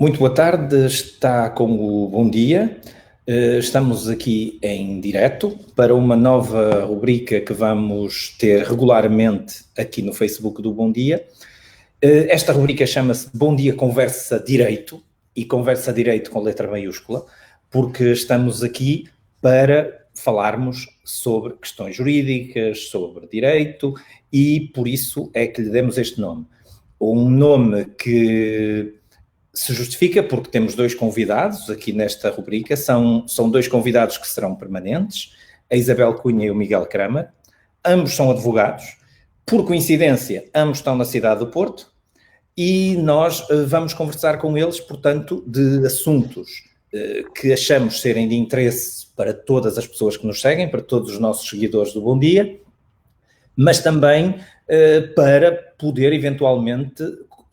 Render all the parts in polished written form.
Muito boa tarde, está com o Bom Dia. Estamos aqui em direto para uma nova rubrica que vamos ter regularmente aqui no Facebook do Bom Dia. Esta rubrica chama-se Bom Dia Conversa Direito, e Conversa Direito com letra maiúscula, porque estamos aqui para falarmos sobre questões jurídicas, sobre direito, e por isso é que lhe demos este nome. Um nome que se justifica porque temos dois convidados aqui nesta rubrica, são dois convidados que serão permanentes, a Isabel Cunha e o Miguel Kramer. Ambos são advogados, por coincidência, ambos estão na cidade do Porto, e nós vamos conversar com eles, portanto, de assuntos que achamos serem de interesse para todas as pessoas que nos seguem, para todos os nossos seguidores do Bom Dia, mas também para poder eventualmente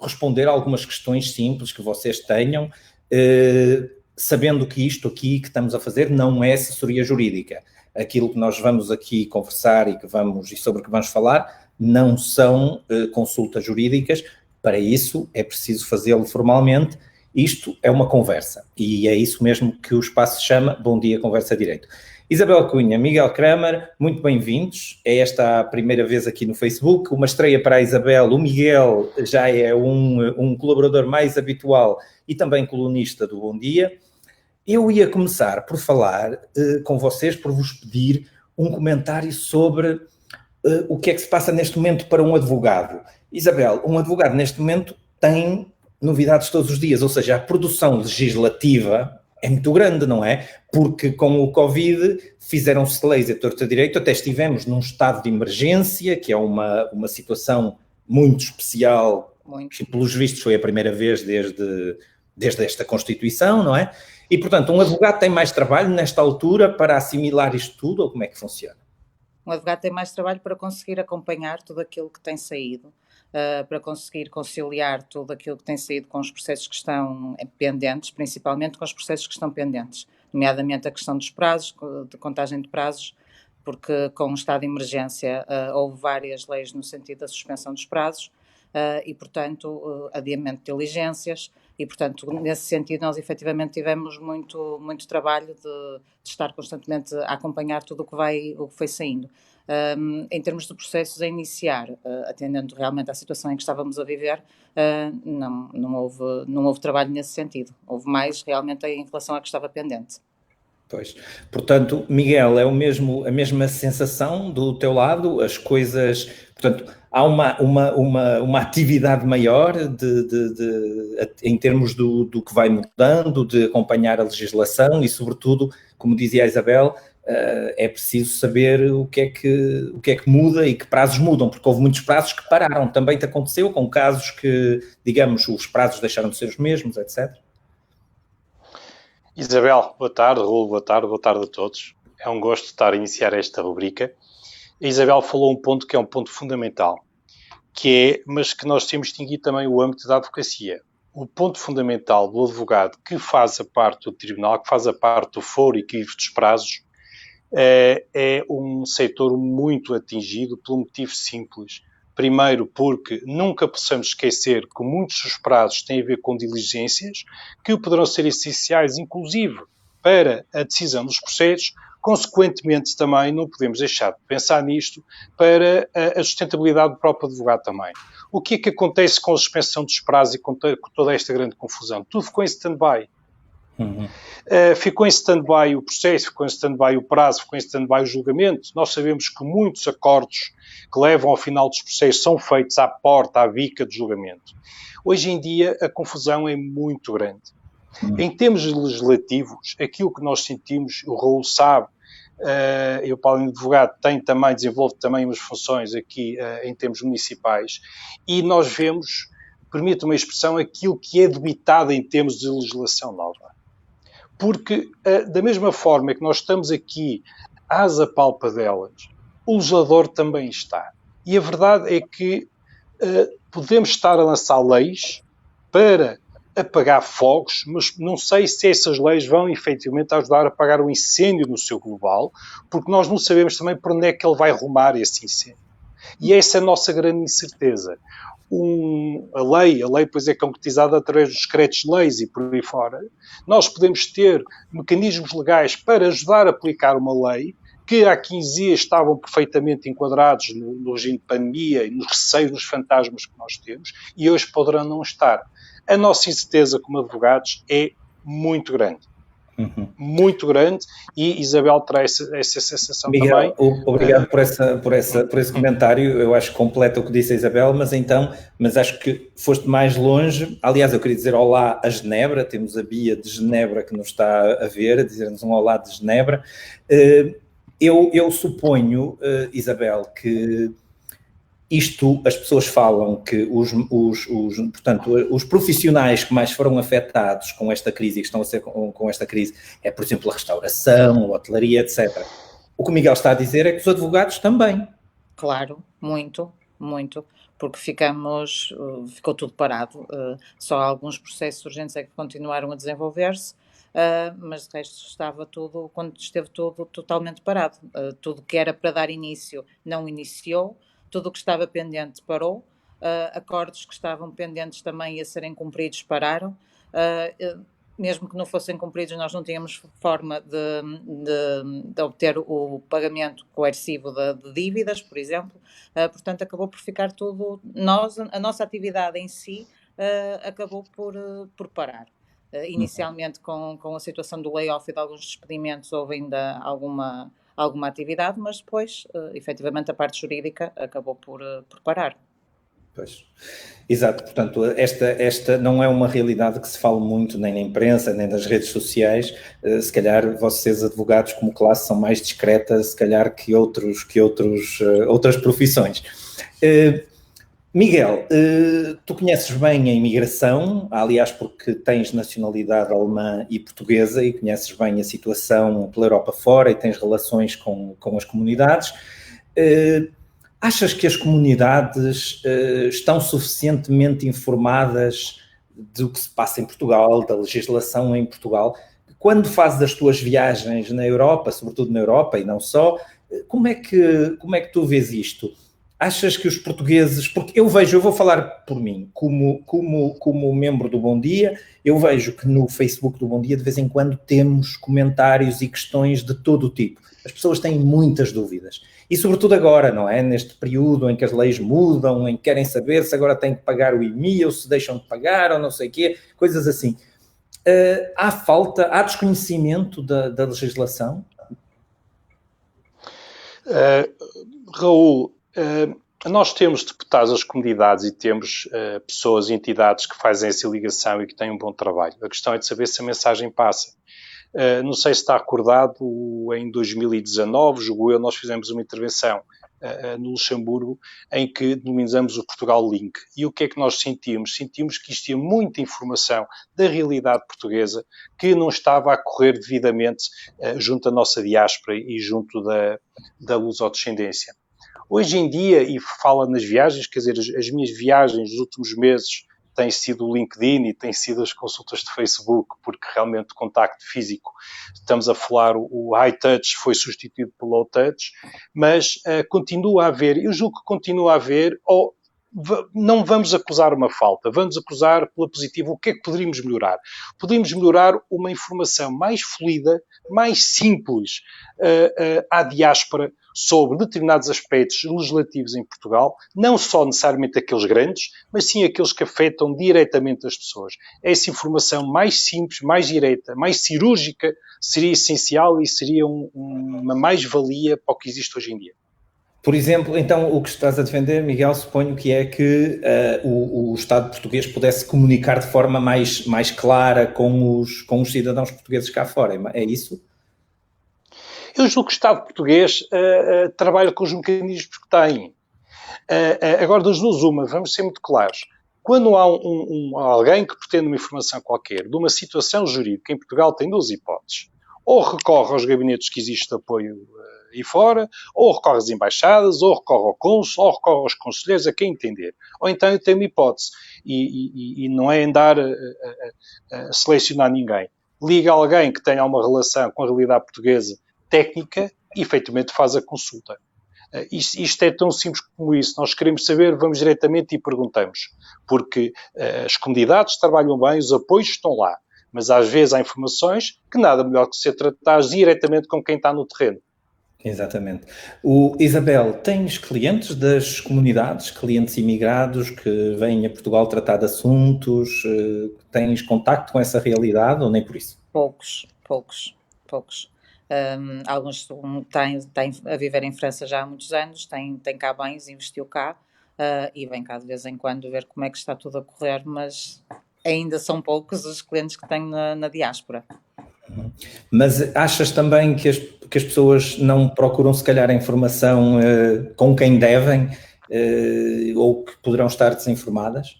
responder a algumas questões simples que vocês tenham, sabendo que isto aqui que estamos a fazer não é assessoria jurídica. Aquilo que nós vamos aqui conversar e sobre o que vamos falar não são consultas jurídicas. Para isso é preciso fazê-lo formalmente. Isto é uma conversa e é isso mesmo que o espaço se chama Bom Dia Conversa Direito. Isabel Cunha, Miguel Kramer, muito bem-vindos. É esta a primeira vez aqui no Facebook, uma estreia para a Isabel. O Miguel já é um colaborador mais habitual e também colunista do Bom Dia. Eu ia começar por falar com vocês, por vos pedir um comentário sobre o que é que se passa neste momento para um advogado. Isabel, um advogado neste momento tem novidades todos os dias, ou seja, a produção legislativa é muito grande, não é? Porque com o Covid fizeram-se leis a torto e a direito, até estivemos num estado de emergência, que é uma situação muito especial, que pelos vistos foi a primeira vez desde esta Constituição, não é? E, portanto, um advogado tem mais trabalho nesta altura para assimilar isto tudo, ou como é que funciona? Um advogado tem mais trabalho para conseguir acompanhar tudo aquilo que tem saído, para conseguir conciliar tudo aquilo que tem saído com os processos que estão pendentes, principalmente com os processos que estão pendentes, nomeadamente a questão dos prazos, de contagem de prazos, porque com o estado de emergência houve várias leis no sentido da suspensão dos prazos e, portanto, adiamento de diligências e, portanto, nesse sentido nós efetivamente tivemos muito trabalho de estar constantemente a acompanhar tudo o que foi saindo. Em termos de processos a iniciar, atendendo realmente à situação em que estávamos a viver, não houve trabalho nesse sentido. Houve mais realmente em relação à que estava pendente. Pois. Portanto, Miguel, é a mesma sensação do teu lado? As coisas... Portanto, há uma atividade maior em termos do que vai mudando, de acompanhar a legislação e, sobretudo, como dizia a Isabel, é preciso saber o que é que muda e que prazos mudam, porque houve muitos prazos que pararam. Também te aconteceu com casos que, digamos, os prazos deixaram de ser os mesmos, etc.? Isabel, boa tarde. Raul, boa tarde a todos. É um gosto estar a iniciar esta rubrica. A Isabel falou um ponto que é um ponto fundamental, mas que nós temos de distinguir também o âmbito da advocacia. O ponto fundamental do advogado que faz a parte do tribunal, que faz a parte do foro e que vive dos prazos, é um setor muito atingido por um motivo simples. Primeiro, porque nunca possamos esquecer que muitos dos prazos têm a ver com diligências que poderão ser essenciais, inclusive, para a decisão dos processos. Consequentemente, também não podemos deixar de pensar nisto para a sustentabilidade do próprio advogado também. O que é que acontece com a suspensão dos prazos e com toda esta grande confusão? Tudo ficou em stand-by. Ficou em stand-by o processo, ficou em stand-by o prazo, ficou em stand-by o julgamento. Nós sabemos que muitos acordos que levam ao final dos processos são feitos à porta, à bica de julgamento. Hoje em dia a confusão é muito grande. Em termos legislativos, aquilo que nós sentimos, o Raul sabe, eu, Paulo, advogado, desenvolve também umas funções aqui em termos municipais, e nós vemos, permite uma expressão, aquilo que é debitado em termos de legislação nova. Porque, da mesma forma que nós estamos aqui às apalpadelas, o legislador também está. E a verdade é que podemos estar a lançar leis para apagar fogos, mas não sei se essas leis vão efetivamente ajudar a apagar o incêndio no seu global, porque nós não sabemos também por onde é que ele vai rumar esse incêndio. E essa é a nossa grande incerteza. a lei depois é concretizada através dos decretos-leis e por aí fora, nós podemos ter mecanismos legais para ajudar a aplicar uma lei que há 15 dias estavam perfeitamente enquadrados no regime de pandemia e nos receios, nos fantasmas que nós temos, e hoje poderão não estar. A nossa incerteza como advogados é muito grande. Muito grande, e Isabel terá essa sensação Miguel, também. Obrigado por esse comentário. Eu acho que completa o que disse a Isabel, mas acho que foste mais longe. Aliás, eu queria dizer olá a Genebra, temos a Bia de Genebra que nos está a ver, a dizer-nos um olá de Genebra. Eu suponho, Isabel, que as pessoas falam que portanto, os profissionais que mais foram afetados com esta crise e que estão a ser com esta crise é, por exemplo, a restauração, a hotelaria, etc. O que o Miguel está a dizer é que os advogados também. Claro, muito, porque ficou tudo parado. Só alguns processos urgentes é que continuaram a desenvolver-se, mas de resto esteve tudo totalmente parado. Tudo que era para dar início não iniciou, tudo o que estava pendente parou, acordos que estavam pendentes também a serem cumpridos pararam. Mesmo que não fossem cumpridos, nós não tínhamos forma de obter o pagamento coercivo de dívidas, por exemplo. Portanto, acabou por ficar tudo... A nossa atividade em si acabou por parar. Inicialmente, com a situação do layoff e de alguns despedimentos, houve ainda alguma atividade, mas depois, efetivamente, a parte jurídica acabou por parar. Pois. Exato, portanto, esta não é uma realidade que se fala muito nem na imprensa, nem nas redes sociais. Se calhar vocês, advogados como classe, são mais discretas, se calhar, que outras profissões. Miguel, tu conheces bem a imigração, aliás, porque tens nacionalidade alemã e portuguesa e conheces bem a situação pela Europa fora e tens relações com as comunidades. Achas que as comunidades estão suficientemente informadas do que se passa em Portugal, da legislação em Portugal? Quando fazes as tuas viagens na Europa, sobretudo na Europa e não só, como é que tu vês isto? Achas que os portugueses... Porque eu vou falar por mim, como membro do Bom Dia, eu vejo que no Facebook do Bom Dia de vez em quando temos comentários e questões de todo o tipo. As pessoas têm muitas dúvidas. E sobretudo agora, não é? Neste período em que as leis mudam, em que querem saber se agora têm que pagar o IMI ou se deixam de pagar ou não sei o quê, coisas assim. Há desconhecimento da legislação? Raul, nós temos deputados das comunidades e temos pessoas e entidades que fazem essa ligação e que têm um bom trabalho. A questão é de saber se a mensagem passa. Não sei se está recordado, em 2019, julgo eu, nós fizemos uma intervenção no Luxemburgo em que denominamos o Portugal Link. E o que é que nós sentimos? Sentimos que existia muita informação da realidade portuguesa que não estava a correr devidamente junto à nossa diáspora e junto da lusodescendência. Hoje em dia, e fala nas viagens, quer dizer, as minhas viagens dos últimos meses têm sido o LinkedIn e têm sido as consultas de Facebook, porque realmente o contacto físico, estamos a falar, o high touch foi substituído pelo low touch, mas continua a haver, eu julgo que continua a haver, não vamos acusar uma falta, vamos acusar pela positiva o que é que poderíamos melhorar. Poderíamos melhorar uma informação mais fluida, mais simples à diáspora sobre determinados aspectos legislativos em Portugal, não só necessariamente aqueles grandes, mas sim aqueles que afetam diretamente as pessoas. Essa informação mais simples, mais direta, mais cirúrgica seria essencial e seria uma mais-valia para o que existe hoje em dia. Por exemplo, então, o que estás a defender, Miguel, suponho que é que o Estado português pudesse comunicar de forma mais clara com os cidadãos portugueses cá fora, é isso? Eu julgo que o Estado português trabalha com os mecanismos que tem. Agora, das duas uma, vamos ser muito claros. Quando há alguém que pretende uma informação qualquer de uma situação jurídica, em Portugal tem duas hipóteses. Ou recorre aos gabinetes que existe de apoio aí fora, ou recorre às embaixadas, ou recorre ao cônsul, ou recorre aos conselheiros, a quem entender. Ou então eu tenho uma hipótese, e não é andar a selecionar ninguém. Liga alguém que tenha uma relação com a realidade portuguesa técnica e, efetivamente, faz a consulta. Isto é tão simples como isso. Nós queremos saber, vamos diretamente e perguntamos. Porque as comunidades trabalham bem, os apoios estão lá. Mas às vezes há informações que nada melhor que ser tratadas diretamente com quem está no terreno. Exatamente. Isabel, tens clientes das comunidades, clientes imigrados que vêm a Portugal tratar de assuntos? Tens contacto com essa realidade ou nem por isso? Poucos. Alguns têm a viver em França já há muitos anos, têm cá bens, investiu cá e vem cá de vez em quando ver como é que está tudo a correr, mas ainda são poucos os clientes que tenho na diáspora. Mas achas também que as pessoas não procuram, se calhar, a informação com quem devem ou que poderão estar desinformadas?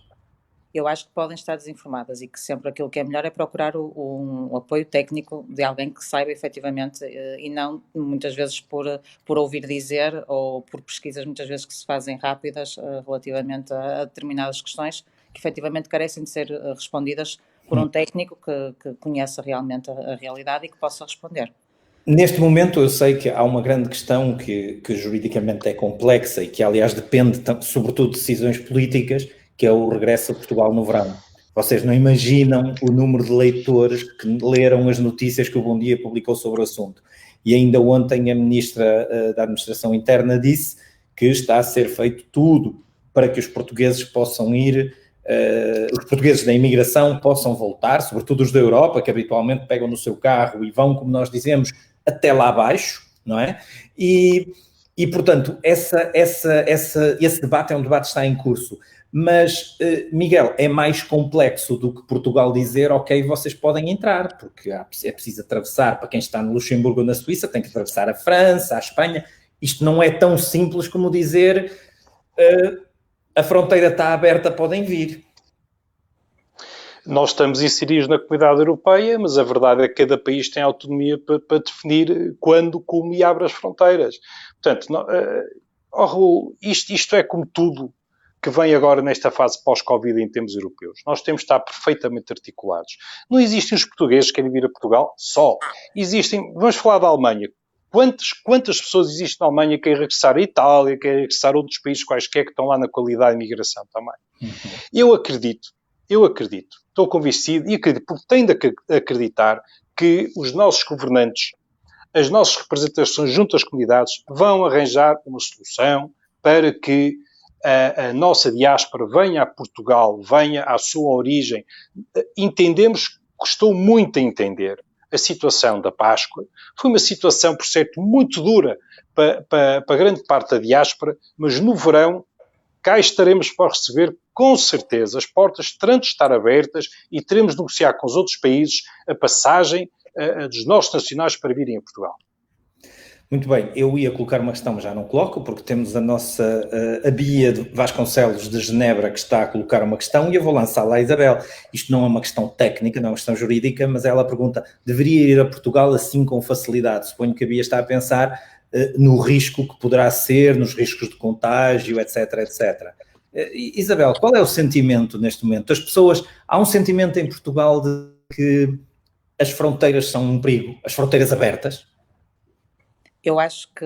Eu acho que podem estar desinformadas e que sempre aquilo que é melhor é procurar um apoio técnico de alguém que saiba efetivamente e não muitas vezes por ouvir dizer ou por pesquisas muitas vezes que se fazem rápidas relativamente a determinadas questões que efetivamente carecem de ser respondidas por um técnico que conheça realmente a realidade e que possa responder. Neste momento eu sei que há uma grande questão que juridicamente é complexa e que aliás depende sobretudo de decisões políticas, que é o regresso a Portugal no verão. Vocês não imaginam o número de leitores que leram as notícias que o Bom Dia publicou sobre o assunto. E ainda ontem a Ministra da Administração Interna disse que está a ser feito tudo para que os portugueses possam ir, os portugueses da imigração possam voltar, sobretudo os da Europa, que habitualmente pegam no seu carro e vão, como nós dizemos, até lá abaixo, não é? E portanto, esse debate é um debate que está em curso. Mas, Miguel, é mais complexo do que Portugal dizer, ok, vocês podem entrar, porque é preciso atravessar, para quem está no Luxemburgo ou na Suíça, tem que atravessar a França, a Espanha. Isto não é tão simples como dizer a fronteira está aberta, podem vir. Nós estamos inseridos na comunidade europeia, mas a verdade é que cada país tem autonomia para definir quando, como e abre as fronteiras. Portanto, Raul, isto é como tudo que vem agora nesta fase pós-Covid em termos europeus. Nós temos de estar perfeitamente articulados. Não existem os portugueses que querem vir a Portugal só. Existem, vamos falar da Alemanha. Quantas pessoas existem na Alemanha que querem regressar à Itália, que querem regressar a outros países quaisquer que estão lá na qualidade de imigração também? Eu acredito, estou convencido e acredito, porque tenho de acreditar que os nossos governantes, as nossas representações junto às comunidades vão arranjar uma solução para que a nossa diáspora venha a Portugal, venha à sua origem. Entendemos, custou muito a entender a situação da Páscoa. Foi uma situação, por certo, muito dura para grande parte da diáspora, mas no verão cá estaremos para receber, com certeza, as portas terão de estar abertas e teremos de negociar com os outros países a passagem dos nossos nacionais para virem a Portugal. Muito bem, eu ia colocar uma questão, mas já não coloco, porque temos a Bia Vasconcelos de Genebra que está a colocar uma questão e eu vou lançá-la à Isabel. Isto não é uma questão técnica, não é uma questão jurídica, mas ela pergunta, deveria ir a Portugal assim com facilidade? Suponho que a Bia está a pensar no risco que poderá ser, nos riscos de contágio, etc, etc. Isabel, qual é o sentimento neste momento? Há um sentimento em Portugal de que as fronteiras são um perigo, as fronteiras abertas? Eu acho que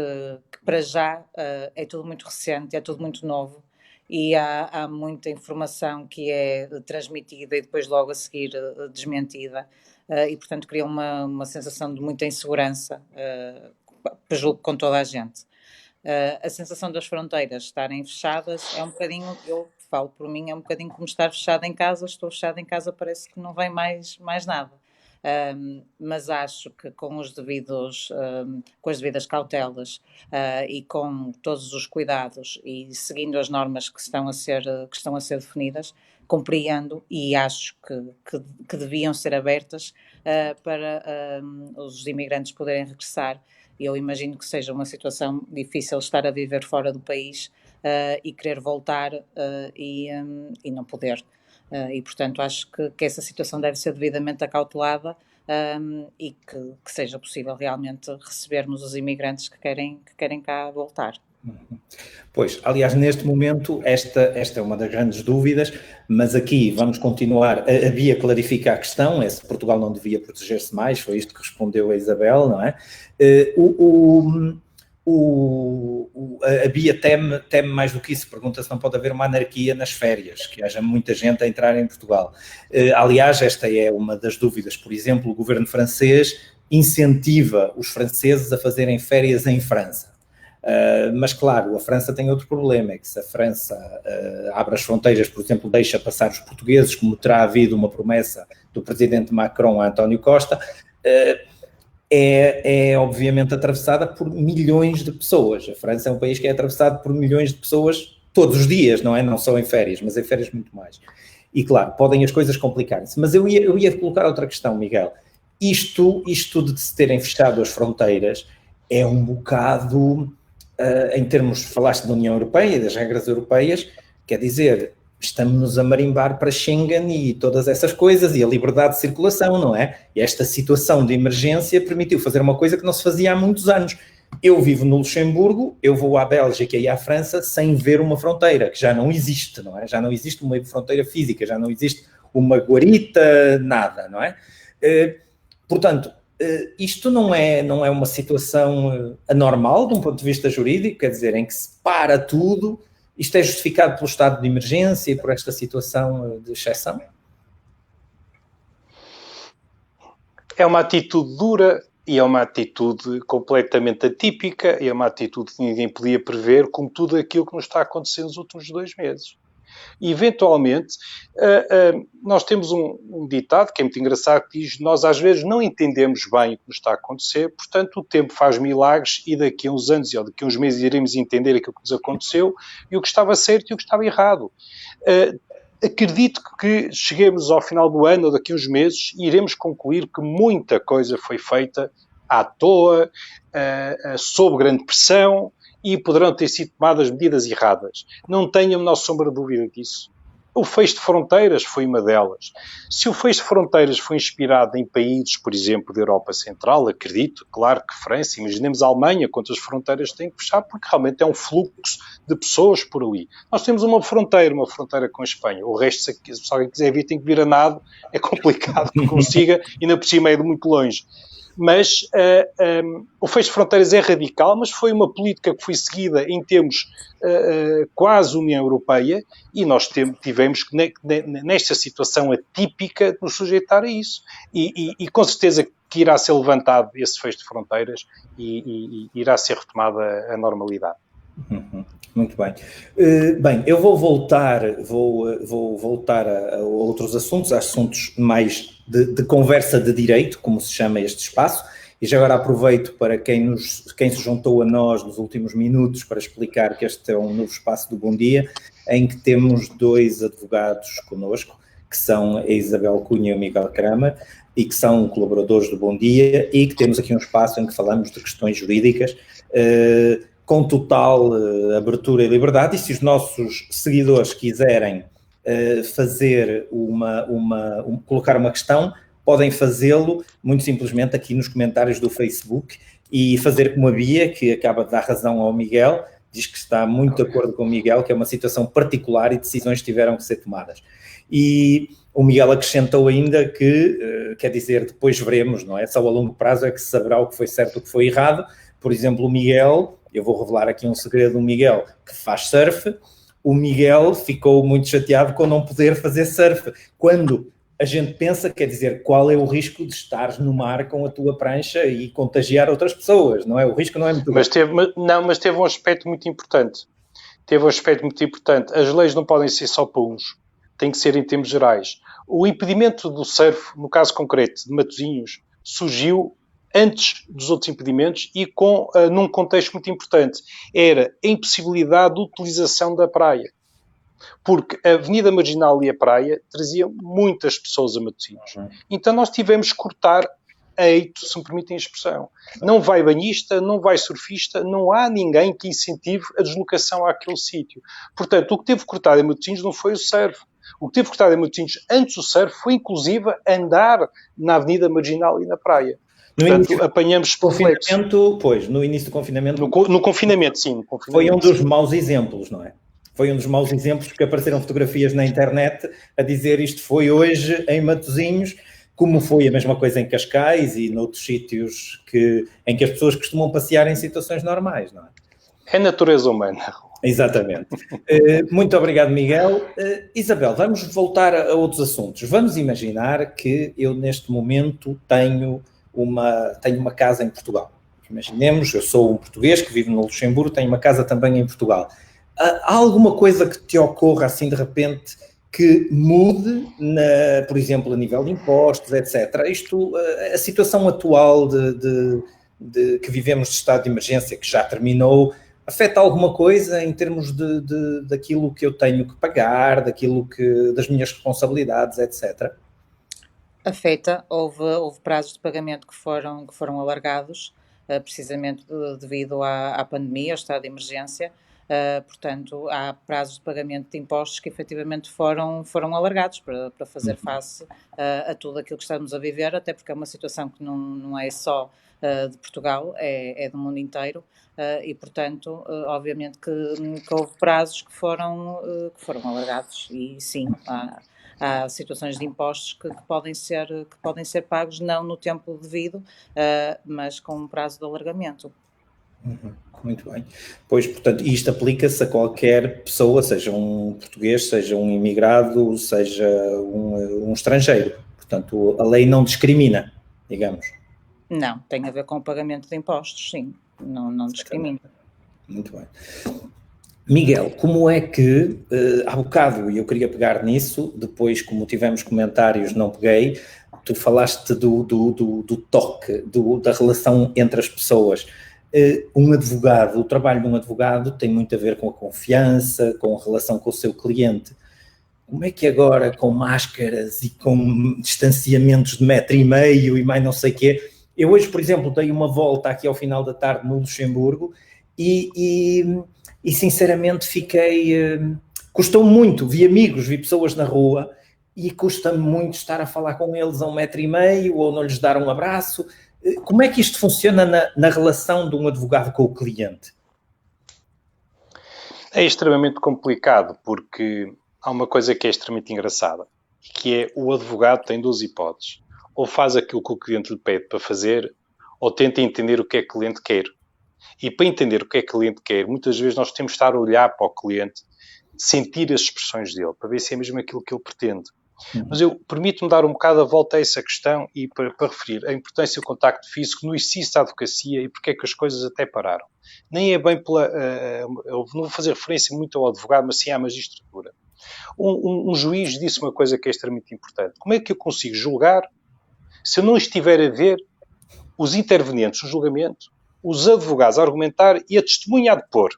para já é tudo muito recente, é tudo muito novo e há muita informação que é transmitida e depois logo a seguir desmentida e, portanto, cria uma sensação de muita insegurança, julgo, com toda a gente. A sensação das fronteiras estarem fechadas é um bocadinho, eu falo por mim, é um bocadinho como estar fechado em casa, estou fechado em casa, parece que não vem mais nada. Mas acho que com as devidas cautelas e com todos os cuidados e seguindo as normas que estão a ser definidas, compreendo e acho que deviam ser abertas para os imigrantes poderem regressar. Eu imagino que seja uma situação difícil estar a viver fora do país e querer voltar e não poder. E, portanto, acho que essa situação deve ser devidamente acautelada e que seja possível realmente recebermos os imigrantes que querem cá voltar. Pois, aliás, neste momento, esta é uma das grandes dúvidas, mas aqui vamos continuar. A Bia clarifica a questão, é se Portugal não devia proteger-se mais, foi isto que respondeu a Isabel, não é? A Bia teme mais do que isso, pergunta se não pode haver uma anarquia nas férias, que haja muita gente a entrar em Portugal. Aliás, esta é uma das dúvidas. Por exemplo, o governo francês incentiva os franceses a fazerem férias em França. Mas, claro, a França tem outro problema, é que se a França abre as fronteiras, por exemplo, deixa passar os portugueses, como terá havido uma promessa do presidente Macron a António Costa, é obviamente atravessada por milhões de pessoas. A França é um país que é atravessado por milhões de pessoas todos os dias, não é? Não só em férias, mas em férias muito mais. E, claro, podem as coisas complicarem-se. Mas eu ia colocar outra questão, Miguel. Isto de se terem fechado as fronteiras é um bocado... em termos, falaste da União Europeia e das regras europeias, quer dizer, estamos a marimbar para Schengen e todas essas coisas e a liberdade de circulação, não é? E esta situação de emergência permitiu fazer uma coisa que não se fazia há muitos anos. Eu vivo no Luxemburgo, eu vou à Bélgica e à França sem ver uma fronteira, que já não existe, não é? Já não existe uma fronteira física, já não existe uma guarita, nada, não é? Portanto, isto não é uma situação anormal de um ponto de vista jurídico, quer dizer, em que se para tudo. Isto é justificado pelo estado de emergência e por esta situação de exceção? É uma atitude dura e é uma atitude completamente atípica e é uma atitude que ninguém podia prever, como tudo aquilo que nos está acontecendo nos últimos 2 meses. E, eventualmente, nós temos um ditado que é muito engraçado, que diz: nós às vezes não entendemos bem o que nos está a acontecer, portanto o tempo faz milagres e daqui a uns anos ou daqui a uns meses iremos entender aquilo que nos aconteceu e o que estava certo e o que estava errado. Acredito que cheguemos ao final do ano ou daqui a uns meses e iremos concluir que muita coisa foi feita à toa, sob grande pressão, e poderão ter sido tomadas medidas erradas. Não tenho a menor sombra de dúvida disso. O fecho de fronteiras foi uma delas. Se o fecho de fronteiras foi inspirado em países, por exemplo, da Europa Central, acredito, claro que França, imaginemos a Alemanha, quantas fronteiras tem que fechar, porque realmente é um fluxo de pessoas por ali. Nós temos uma fronteira com a Espanha. O resto, se alguém quiser vir, tem que vir a nado. É complicado que consiga, ainda por cima é de muito longe. Mas o fecho de fronteiras é radical, mas foi uma política que foi seguida em termos quase União Europeia e nós tivemos que, nesta situação atípica, nos sujeitar a isso. E com certeza que irá ser levantado esse fecho de fronteiras e irá ser retomada a normalidade. Muito bem. Bem, eu vou voltar a outros assuntos mais de conversa de direito, como se chama este espaço, e já agora aproveito para quem se juntou a nós nos últimos minutos para explicar que este é um novo espaço do Bom Dia, em que temos 2 advogados connosco, que são a Isabel Cunha e o Miguel Kramer, e que são colaboradores do Bom Dia, e que temos aqui um espaço em que falamos de questões jurídicas, com total abertura e liberdade, e se os nossos seguidores quiserem fazer colocar uma questão, podem fazê-lo muito simplesmente aqui nos comentários do Facebook e fazer como a Bia, que acaba de dar razão ao Miguel, diz que está muito de acordo com o Miguel, que é uma situação particular e decisões tiveram que ser tomadas. E o Miguel acrescentou ainda que, quer dizer, depois veremos, não é? Só a longo prazo é que se saberá o que foi certo e o que foi errado. Por exemplo, o Miguel, eu vou revelar aqui um segredo do Miguel, que faz surf. O Miguel ficou muito chateado com não poder fazer surf. Quando a gente pensa, quer dizer, qual é o risco de estares no mar com a tua prancha e contagiar outras pessoas, não é? O risco não é muito grande. Mas teve um aspecto muito importante. As leis não podem ser só para uns, tem que ser em termos gerais. O impedimento do surf, no caso concreto de Matosinhos, surgiu antes dos outros impedimentos e num contexto muito importante. Era a impossibilidade de utilização da praia. Porque a Avenida Marginal e a praia traziam muitas pessoas a Matosinhos. Então nós tivemos que cortar a eito, se me permitem a expressão. Não vai banhista, não vai surfista, não há ninguém que incentive a deslocação àquele sítio. Portanto, o que teve cortado em Matosinhos não foi o surf. O que teve cortado em Matosinhos antes do surf foi, inclusive, andar na Avenida Marginal e na praia. Portanto, apanhamos confinamento, pois, no início do confinamento. No confinamento, sim. Foi um dos maus exemplos, não é? Foi um dos maus exemplos, porque apareceram fotografias na internet a dizer isto foi hoje em Matosinhos, como foi a mesma coisa em Cascais e noutros sítios em que as pessoas costumam passear em situações normais, não é? É natureza humana. Exatamente. Muito obrigado, Miguel. Isabel, vamos voltar a outros assuntos. Vamos imaginar que eu, neste momento, tenho uma casa em Portugal. Imaginemos, eu sou um português que vive no Luxemburgo, tenho uma casa também em Portugal. Há alguma coisa que te ocorra, assim, de repente, que mude, por exemplo, a nível de impostos, etc. A situação atual que vivemos de estado de emergência, que já terminou, afeta alguma coisa em termos daquilo que eu tenho que pagar, das minhas responsabilidades, etc.? Afeta, houve prazos de pagamento que foram alargados, precisamente devido à pandemia, ao estado de emergência. Portanto, há prazos de pagamento de impostos que efetivamente foram alargados para fazer face a tudo aquilo que estamos a viver, até porque é uma situação que não é só de Portugal, é do mundo inteiro. E, portanto, obviamente que houve prazos que foram alargados e, sim, há situações de impostos que podem ser pagos não no tempo devido, mas com um prazo de alargamento. Muito bem. Pois, portanto, isto aplica-se a qualquer pessoa, seja um português, seja um imigrado, seja um estrangeiro. Portanto, a lei não discrimina, digamos. Não, tem a ver com o pagamento de impostos, sim. Não discrimina. Muito bem. Miguel, como é que, há bocado, e eu queria pegar nisso, depois, como tivemos comentários, não peguei, tu falaste do toque, da relação entre as pessoas. O trabalho de um advogado tem muito a ver com a confiança, com a relação com o seu cliente. Como é que agora, com máscaras e com distanciamentos de 1,5 metro e mais não sei o quê, eu hoje, por exemplo, dei uma volta aqui ao final da tarde no Luxemburgo e sinceramente custou-me muito, vi amigos, vi pessoas na rua e custa-me muito estar a falar com eles a 1,5 metro ou não lhes dar um abraço. Como é que isto funciona na relação de um advogado com o cliente? É extremamente complicado porque há uma coisa que é extremamente engraçada, que é o advogado tem 2 hipóteses. Ou faz aquilo que o cliente lhe pede para fazer, ou tenta entender o que é que o cliente quer. E para entender o que é que o cliente quer, muitas vezes nós temos de estar a olhar para o cliente, sentir as expressões dele, para ver se é mesmo aquilo que ele pretende. Mas eu permito-me dar um bocado a volta a essa questão e para referir a importância do contacto físico no exercício da advocacia e porque é que as coisas até pararam. Nem é bem eu não vou fazer referência muito ao advogado, mas sim à magistratura. Um juiz disse uma coisa que é extremamente importante. Como é que eu consigo julgar se eu não estiver a ver os intervenientes no julgamento, os advogados a argumentar e a testemunha a depor?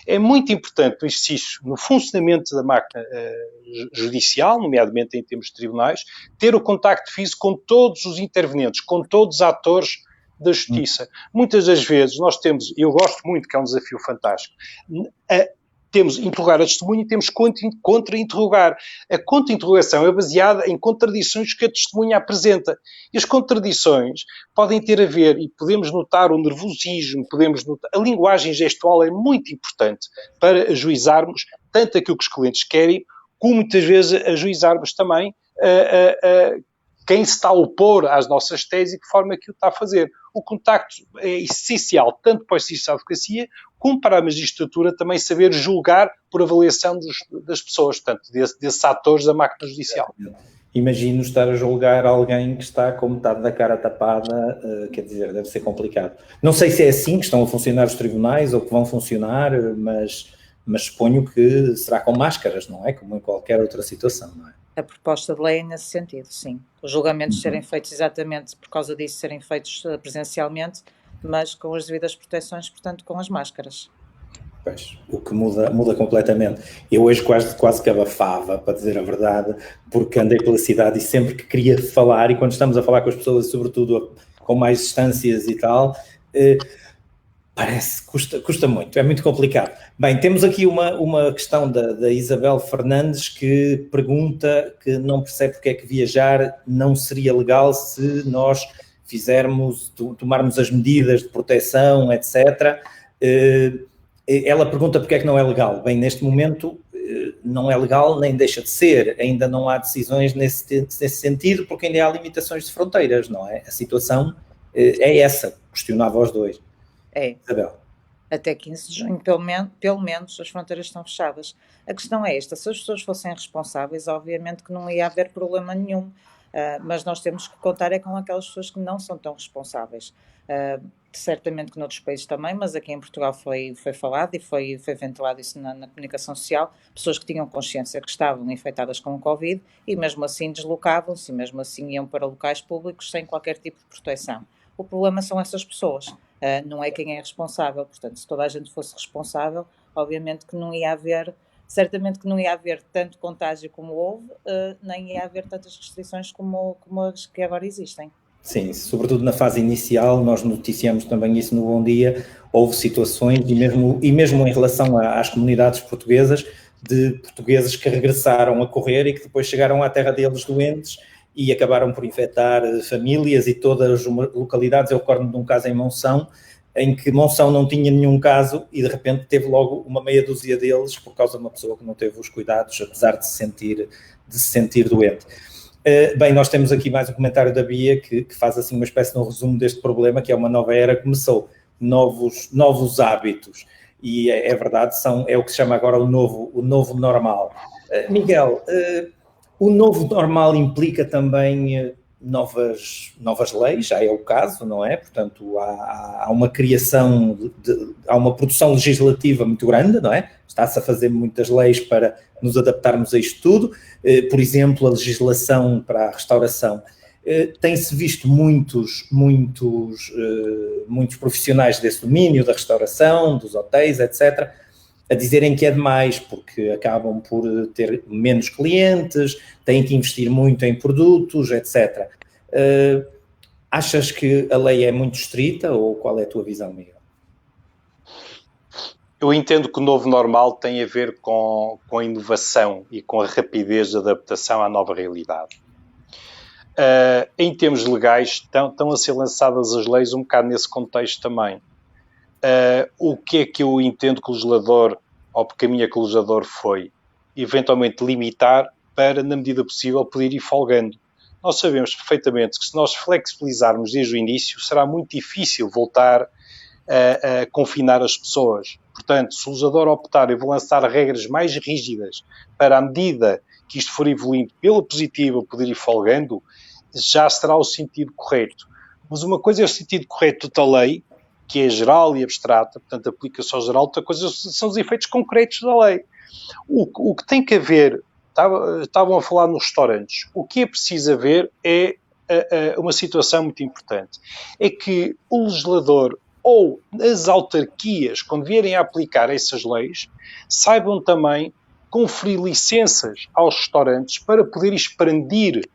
É muito importante no exercício, no funcionamento da máquina judicial, nomeadamente em termos de tribunais, ter o contacto físico com todos os intervenientes, com todos os atores da justiça. Muitas das vezes nós temos, eu gosto muito, que é um desafio fantástico, temos interrogar a testemunha e temos contra-interrogar. A contra-interrogação é baseada em contradições que a testemunha apresenta. E as contradições podem ter a ver, e podemos notar o nervosismo, a linguagem gestual é muito importante para ajuizarmos tanto aquilo que os clientes querem, como muitas vezes ajuizarmos também quem se está a opor às nossas teses e que forma que o está a fazer. O contacto é essencial, tanto para o exercício da advocacia, como para a magistratura também saber julgar por avaliação das pessoas, portanto, desses atores da máquina judicial. Imagino estar a julgar alguém que está com metade da cara tapada, quer dizer, deve ser complicado. Não sei se é assim que estão a funcionar os tribunais ou que vão funcionar, mas suponho que será com máscaras, não é? Como em qualquer outra situação, não é? A proposta de lei é nesse sentido, sim. Os julgamentos serem feitos exatamente por causa disso, serem feitos presencialmente, mas com as devidas proteções, portanto, com as máscaras. Pois, o que muda completamente. Eu hoje quase que abafava, para dizer a verdade, porque andei pela cidade e sempre que queria falar, e quando estamos a falar com as pessoas, sobretudo com mais distâncias e tal, custa muito, é muito complicado. Bem, temos aqui uma questão da Isabel Fernandes que pergunta que não percebe porque é que viajar não seria legal se nós tomarmos as medidas de proteção, etc. Ela pergunta porque é que não é legal. Bem, neste momento não é legal nem deixa de ser, ainda não há decisões nesse sentido, porque ainda há limitações de fronteiras, não é? A situação é essa, questionava os dois. É. Isabel. Até 15 de junho, pelo menos, as fronteiras estão fechadas. A questão é esta, se as pessoas fossem responsáveis, obviamente que não ia haver problema nenhum, mas nós temos que contar com aquelas pessoas que não são tão responsáveis. Certamente que noutros países também, mas aqui em Portugal foi falado e foi ventilado isso na comunicação social, pessoas que tinham consciência que estavam infectadas com o Covid e mesmo assim deslocavam-se e mesmo assim iam para locais públicos sem qualquer tipo de proteção. O problema são essas pessoas, não é quem é responsável. Portanto, se toda a gente fosse responsável, obviamente que não ia haver, certamente que não ia haver tanto contágio como houve, nem ia haver tantas restrições como as que agora existem. Sim, sobretudo na fase inicial, nós noticiamos também isso no Bom Dia, houve situações, e mesmo em relação às comunidades portuguesas, de portugueses que regressaram a correr e que depois chegaram à terra deles doentes e acabaram por infectar famílias e todas as localidades. Eu recordo de um caso em Monção, em que Monção não tinha nenhum caso e de repente teve logo uma meia dúzia deles por causa de uma pessoa que não teve os cuidados, apesar de se sentir doente. Bem, nós temos aqui mais um comentário da Bia que faz assim uma espécie de um resumo deste problema, que é uma nova era, começou novos hábitos e é verdade, é o que se chama agora o novo normal. Miguel, o novo normal implica também novas leis, já é o caso, não é? Portanto, há uma criação, há uma produção legislativa muito grande, não é? Está-se a fazer muitas leis para nos adaptarmos a isto tudo. Por exemplo, a legislação para a restauração. Tem-se visto muitos profissionais desse domínio, da restauração, dos hotéis, etc., a dizerem que é demais, porque acabam por ter menos clientes, têm que investir muito em produtos, etc. Achas que a lei é muito estrita ou qual é a tua visão, Miguel? Eu entendo que o novo normal tem a ver com a inovação e com a rapidez de adaptação à nova realidade. Em termos legais, estão a ser lançadas as leis um bocado nesse contexto também. O que é que eu entendo que o legislador, ou por caminho é que o legislador foi? Eventualmente limitar para, na medida possível, poder ir folgando. Nós sabemos perfeitamente que se nós flexibilizarmos desde o início, será muito difícil voltar a confinar as pessoas. Portanto, se o legislador optar, eu vou lançar regras mais rígidas para, à medida que isto for evoluindo pela positiva, poder ir folgando, já será o sentido correto. Mas uma coisa é o sentido correto da lei, que é geral e abstrata, portanto, aplica-se geral, outra coisa são os efeitos concretos da lei. O que tem que haver, estavam a falar nos restaurantes, o que é preciso haver é uma situação muito importante. É que o legislador ou as autarquias, quando vierem a aplicar essas leis, saibam também conferir licenças aos restaurantes para poder expandir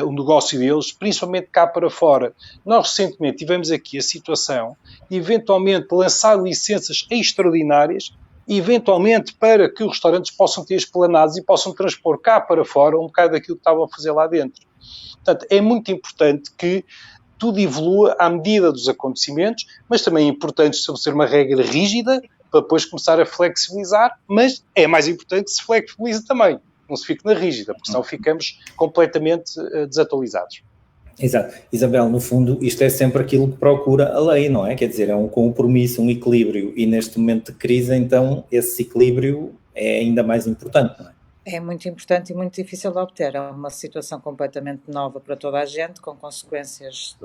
o negócio deles, principalmente cá para fora. Nós recentemente tivemos aqui a situação de eventualmente lançar licenças extraordinárias, eventualmente para que os restaurantes possam ter esplanadas e possam transpor cá para fora um bocado daquilo que estavam a fazer lá dentro. Portanto, é muito importante que tudo evolua à medida dos acontecimentos, mas também é importante estabelecer uma regra rígida para depois começar a flexibilizar, mas é mais importante que se flexibilize também, não se fique na rígida, porque senão ficamos completamente desatualizados. Exato. Isabel, no fundo, isto é sempre aquilo que procura a lei, não é? Quer dizer, é um compromisso, um equilíbrio, e neste momento de crise, então, esse equilíbrio é ainda mais importante, não é? É muito importante e muito difícil de obter. É uma situação completamente nova para toda a gente, com consequências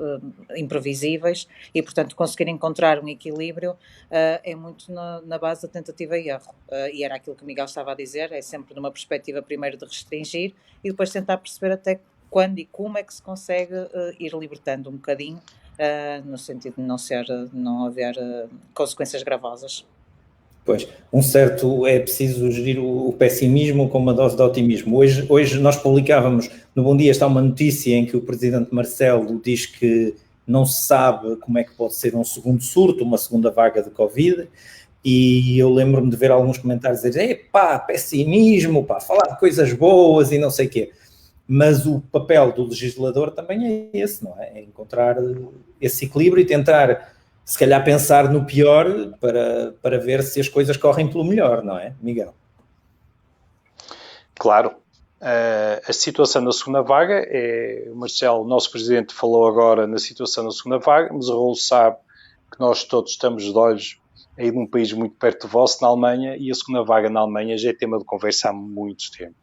imprevisíveis e, portanto, conseguir encontrar um equilíbrio é muito na base da tentativa e erro. E era aquilo que o Miguel estava a dizer, é sempre numa perspectiva primeiro de restringir e depois tentar perceber até quando e como é que se consegue ir libertando um bocadinho, no sentido de não haver consequências gravosas. Pois, é preciso gerir o pessimismo com uma dose de otimismo. Hoje nós publicávamos, no Bom Dia está uma notícia em que o presidente Marcelo diz que não se sabe como é que pode ser um segundo surto, uma segunda vaga de Covid, e eu lembro-me de ver alguns comentários dizer, pessimismo, falar de coisas boas e não sei o quê. Mas o papel do legislador também é esse, não é? É encontrar esse equilíbrio e tentar, se calhar, pensar no pior para ver se as coisas correm pelo melhor, não é, Miguel? Claro. A situação na segunda vaga, o Marcelo, o nosso presidente, falou agora na situação na segunda vaga, mas o Raul sabe que nós todos estamos de olhos aí num país muito perto do vosso, na Alemanha, e a segunda vaga na Alemanha já é tema de conversa há muito tempo.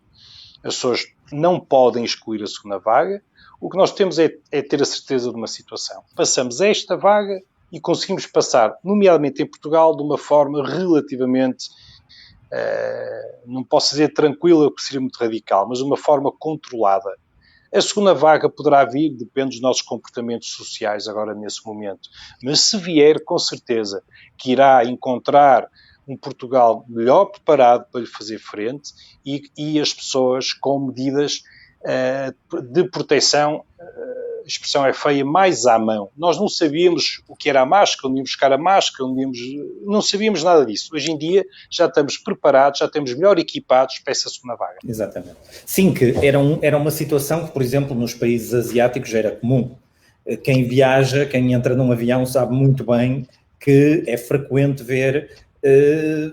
As pessoas não podem excluir a segunda vaga. O que nós temos é ter a certeza de uma situação. Passamos esta vaga e conseguimos passar, nomeadamente em Portugal, de uma forma relativamente, não posso dizer tranquila, porque seria muito radical, mas de uma forma controlada. A segunda vaga poderá vir, depende dos nossos comportamentos sociais agora nesse momento. Mas se vier, com certeza, que irá encontrar um Portugal melhor preparado para lhe fazer frente e as pessoas com medidas de proteção, a expressão é feia, mais à mão. Nós não sabíamos o que era a máscara, onde íamos buscar a máscara, não sabíamos nada disso. Hoje em dia já estamos preparados, já estamos melhor equipados para essa segunda vaga. Exatamente. Sim, que era uma situação que, por exemplo, nos países asiáticos já era comum. Quem viaja, quem entra num avião sabe muito bem que é frequente ver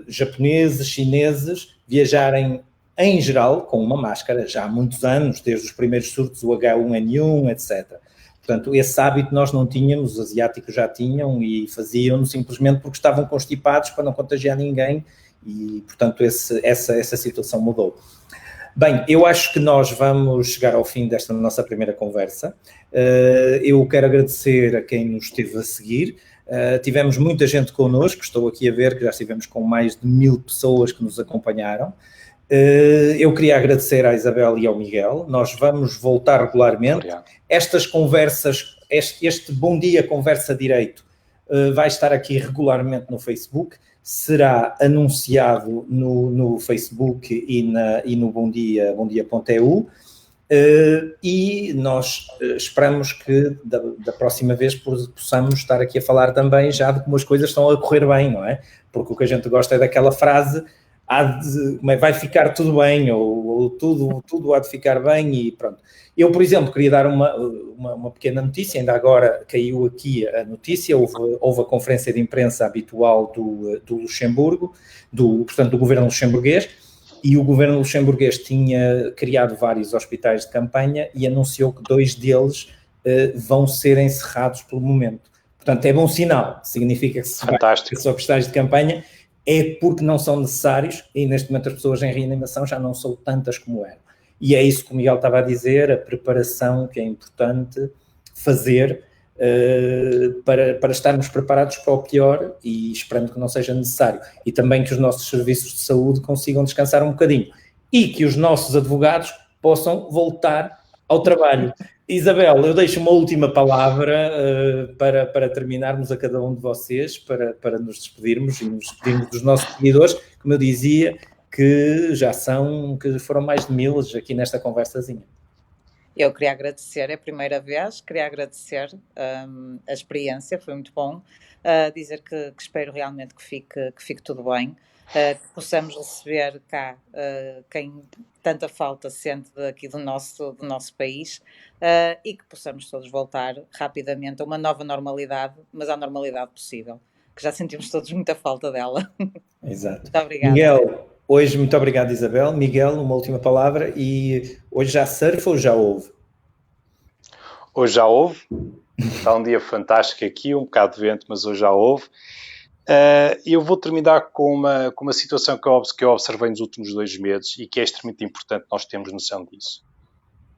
japoneses, chineses viajarem em geral com uma máscara já há muitos anos, desde os primeiros surtos, o H1N1, etc. Portanto, esse hábito nós não tínhamos, os asiáticos já tinham e faziam simplesmente porque estavam constipados para não contagiar ninguém e, portanto, essa situação mudou. Bem, eu acho que nós vamos chegar ao fim desta nossa primeira conversa. Eu quero agradecer a quem nos esteve a seguir. Tivemos muita gente connosco, estou aqui a ver que já estivemos com mais de 1000 pessoas que nos acompanharam. Eu queria agradecer à Isabel e ao Miguel. Nós vamos voltar regularmente. Obrigado. Estas conversas, este Bom Dia Conversa Direito vai estar aqui regularmente no Facebook, será anunciado no Facebook e no bomdia.eu. E nós esperamos que da próxima vez possamos estar aqui a falar também já de como as coisas estão a correr bem, não é? Porque o que a gente gosta é daquela frase, vai ficar tudo bem, ou tudo há de ficar bem e pronto. Eu, por exemplo, queria dar uma pequena notícia, ainda agora caiu aqui a notícia, houve a conferência de imprensa habitual do Luxemburgo, portanto do governo luxemburguês, e o governo luxemburguês tinha criado vários hospitais de campanha e anunciou que 2 deles vão ser encerrados pelo momento. Portanto, é bom sinal, significa que se vai ter esses hospitais de campanha é porque não são necessários e neste momento as pessoas em reanimação já não são tantas como eram. E é isso que o Miguel estava a dizer, a preparação que é importante fazer para estarmos preparados para o pior e esperando que não seja necessário. E também que os nossos serviços de saúde consigam descansar um bocadinho. E que os nossos advogados possam voltar ao trabalho. Isabel, eu deixo uma última palavra para terminarmos a cada um de vocês, para nos despedirmos e nos despedirmos dos nossos seguidores, como eu dizia, que foram mais de 1000 aqui nesta conversazinha. Eu queria agradecer, é a primeira vez, queria agradecer a experiência, foi muito bom, dizer que espero realmente que fique tudo bem, que possamos receber cá quem tanta falta sente aqui do nosso país e que possamos todos voltar rapidamente a uma nova normalidade, mas à normalidade possível, que já sentimos todos muita falta dela. Exato. Muito obrigada. Miguel, hoje, muito obrigado, Isabel. Miguel, uma última palavra. E hoje já surfa ou já houve? Hoje já houve. Está um dia fantástico aqui, um bocado de vento, mas hoje já houve. Eu vou terminar com uma situação que eu observei nos últimos 2 meses e que é extremamente importante nós termos noção disso.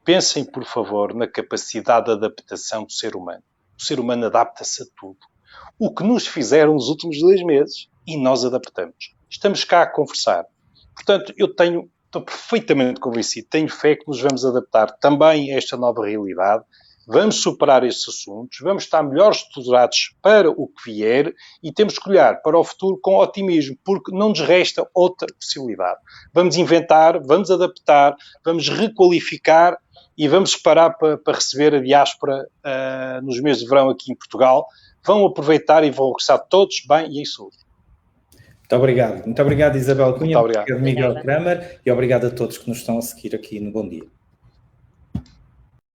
Pensem, por favor, na capacidade de adaptação do ser humano. O ser humano adapta-se a tudo. O que nos fizeram nos últimos 2 meses e nós adaptamos. Estamos cá a conversar. Portanto, estou perfeitamente convencido, tenho fé que nos vamos adaptar também a esta nova realidade, vamos superar estes assuntos, vamos estar melhor estruturados para o que vier e temos que olhar para o futuro com otimismo, porque não nos resta outra possibilidade. Vamos inventar, vamos adaptar, vamos requalificar e vamos parar para receber a diáspora nos meses de verão aqui em Portugal. Vão aproveitar e vão regressar todos bem e em saúde. Muito obrigado, Isabel Cunha, muito obrigado Miguel Kramer e obrigado a todos que nos estão a seguir aqui no Bom Dia.